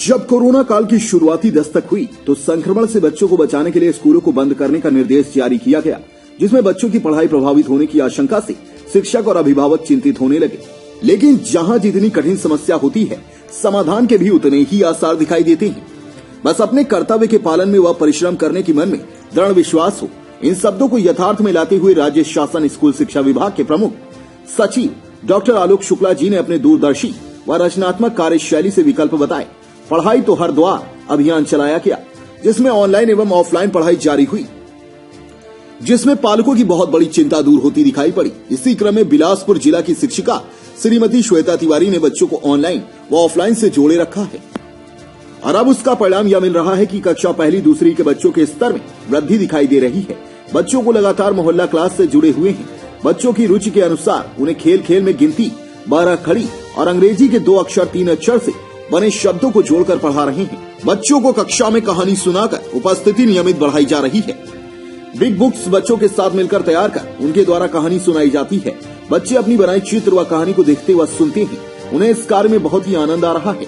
जब कोरोना काल की शुरुआती दस्तक हुई तो संक्रमण से बच्चों को बचाने के लिए स्कूलों को बंद करने का निर्देश जारी किया गया, जिसमें बच्चों की पढ़ाई प्रभावित होने की आशंका से शिक्षक और अभिभावक चिंतित होने लगे। लेकिन जहां जितनी कठिन समस्या होती है, समाधान के भी उतने ही आसार दिखाई देते हैं। बस अपने कर्तव्य के पालन में वह परिश्रम करने की मन में दृढ़ विश्वास हो। इन शब्दों को यथार्थ में लाते हुए राज्य शासन स्कूल शिक्षा विभाग के प्रमुख सचिव डॉक्टर आलोक शुक्ला जी ने अपने दूरदर्शी व रचनात्मक कार्यशैली से विकल्प बताए। पढ़ाई तो हर द्वार अभियान चलाया गया, जिसमें ऑनलाइन एवं ऑफलाइन पढ़ाई जारी हुई, जिसमें पालकों की बहुत बड़ी चिंता दूर होती दिखाई पड़ी। इसी क्रम में बिलासपुर जिला की शिक्षिका श्रीमती श्वेता तिवारी ने बच्चों को ऑनलाइन व ऑफलाइन से जोड़े रखा है और अब उसका परिणाम यह मिल रहा है कि कक्षा पहली दूसरी के बच्चों के स्तर में वृद्धि दिखाई दे रही है। बच्चों को लगातार मोहल्ला क्लास से जुड़े हुए हैं। बच्चों की रुचि के अनुसार उन्हें खेल खेल में गिनती, 12 खड़ी और अंग्रेजी के 2 अक्षर 3 अक्षर से बने शब्दों को जोड़कर पढ़ा रहे हैं। बच्चों को कक्षा में कहानी सुनाकर उपस्थिति नियमित बढ़ाई जा रही है। बिग बुक्स बच्चों के साथ मिलकर तैयार कर उनके द्वारा कहानी सुनाई जाती है। बच्चे अपनी बनाई चित्र व कहानी को देखते व सुनते हैं। उन्हें इस कार्य में बहुत ही आनंद आ रहा है।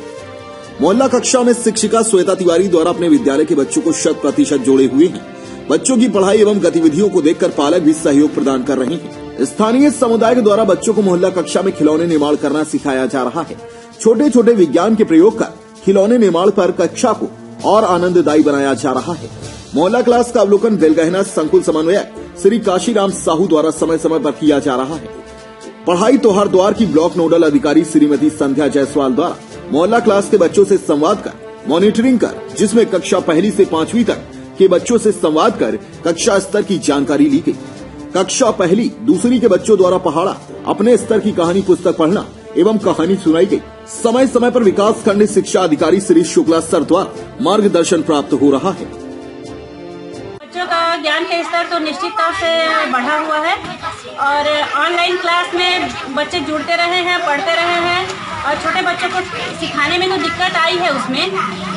मोहल्ला कक्षा में शिक्षिका श्वेता तिवारी द्वारा अपने विद्यालय के बच्चों को 100% जोड़े हुए हैं। बच्चों की पढ़ाई एवं गतिविधियों को देखकर पालक भी सहयोग प्रदान कर रहे हैं। स्थानीय समुदाय के द्वारा बच्चों को मोहल्ला कक्षा में खिलौने निर्माण करना सिखाया जा रहा है। छोटे छोटे विज्ञान के प्रयोग कर खिलौने निर्माण पर कक्षा को और आनंददायी बनाया जा रहा है। मोहल्ला क्लास का अवलोकन बेलगहना संकुल समन्वयक श्री काशीराम साहू द्वारा समय समय पर किया जा रहा है। पढ़ाई तो हर द्वार की ब्लॉक नोडल अधिकारी श्रीमती संध्या जायसवाल द्वारा मोहल्ला क्लास के बच्चों से संवाद कर मॉनिटरिंग कर, जिसमें कक्षा पहली से 5वीं तक के बच्चों से संवाद कर कक्षा स्तर की जानकारी ली गई। कक्षा पहली दूसरी के बच्चों द्वारा पहाड़ा अपने स्तर की कहानी पुस्तक पढ़ना एवं कहानी सुनाई गई। समय समय पर विकास खंड शिक्षा अधिकारी श्री शुक्ला सर द्वारा मार्गदर्शन प्राप्त हो रहा है। बच्चों का ज्ञान का स्तर तो निश्चित तौर से बढ़ा हुआ है और ऑनलाइन क्लास में बच्चे जुड़ते रहे हैं, पढ़ते रहे हैं और छोटे बच्चों को सिखाने में तो दिक्कत आई है। उसमें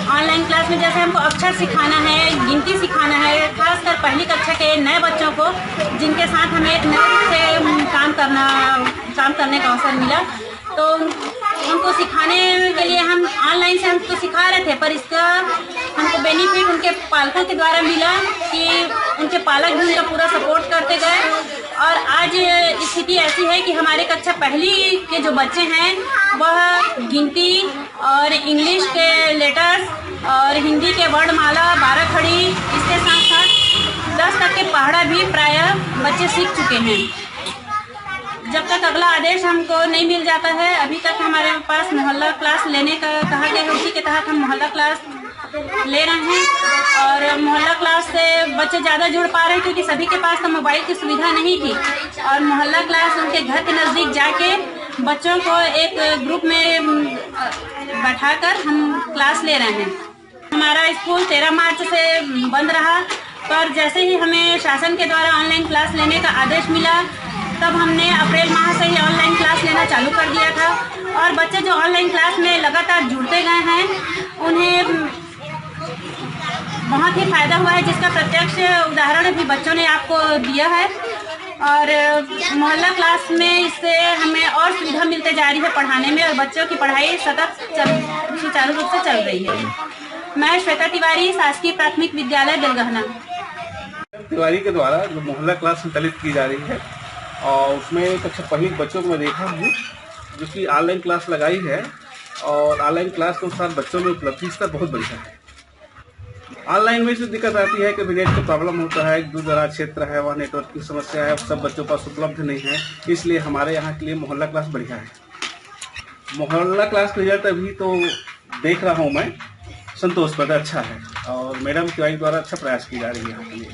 ऑनलाइन क्लास में जैसे हमको अक्षर सिखाना है, गिनती सिखाना है, खासकर पहली कक्षा के नए बच्चों को जिनके साथ हमें नए से काम करने का अवसर मिला, तो उनको सिखाने के लिए हम ऑनलाइन से हमको सिखा रहे थे, पर इसका हमको बेनिफिट उनके पालकों के द्वारा मिला कि उनके पालक भी उनका पूरा सपोर्ट करते गए और आज स्थिति ऐसी है कि हमारे कक्षा पहली के जो बच्चे हैं वह गिनती और इंग्लिश के लेटर्स और हिंदी के वर्णमाला 12 खड़ी, इसके साथ साथ 10 तक के पहाड़ा भी प्रायः बच्चे सीख चुके हैं। जब तक अगला आदेश हमको नहीं मिल जाता है, अभी तक हमारे पास मोहल्ला क्लास लेने का कहा गया है, उसी के तहत हम मोहल्ला क्लास ले रहे हैं और मोहल्ला क्लास से बच्चे ज़्यादा जुड़ पा रहे हैं क्योंकि सभी के पास तो मोबाइल की सुविधा नहीं थी और मोहल्ला क्लास उनके घर के नज़दीक जाके बच्चों को एक ग्रुप में बैठाकर हम क्लास ले रहे हैं। हमारा स्कूल 13 मार्च से बंद रहा, पर जैसे ही हमें शासन के द्वारा ऑनलाइन क्लास लेने का आदेश मिला तब हमने अप्रैल माह से ही ऑनलाइन क्लास लेना चालू कर दिया था और बच्चे जो ऑनलाइन क्लास में लगातार जुड़ते गए हैं उन्हें बहुत ही फायदा हुआ है, जिसका प्रत्यक्ष उदाहरण भी बच्चों ने आपको दिया है और मोहल्ला क्लास में इससे हमें और सुविधा मिलते जा रही है पढ़ाने में और बच्चों की पढ़ाई सतत सुचारू रूप से चल रही है। मैं श्वेता तिवारी, शासकीय प्राथमिक विद्यालय बेलगहना। तिवारी के द्वारा जो मोहल्ला क्लास संचालित की जा रही है और उसमें कक्षा पहली बच्चों को मैं देखा हूँ जो कि ऑनलाइन क्लास लगाई है और ऑनलाइन क्लास के अनुसार बच्चों में उपलब्धि स्तर बहुत बढ़िया है। ऑनलाइन में जो दिक्कत आती है कि नेट का प्रॉब्लम होता है, दूर दराज क्षेत्र है, वहाँ नेटवर्क की समस्या है, सब बच्चों के पास उपलब्ध नहीं है, इसलिए हमारे यहाँ के लिए मोहल्ला क्लास बढ़िया है। मोहल्ला क्लास का रिजल्ट अभी तो देख रहा हूँ मैं, संतोषप्रद अच्छा है और मैडम तिवारी द्वारा अच्छा प्रयास की जा रही है यहाँ के लिए,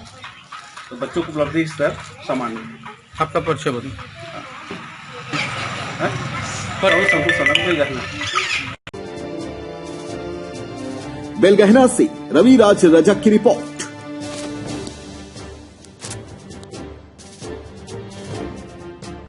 तो बच्चों को उपलब्धि स्तर सामान्य है। आपका परिचय बताइए। बेलगहना से रवि राज रजक की रिपोर्ट।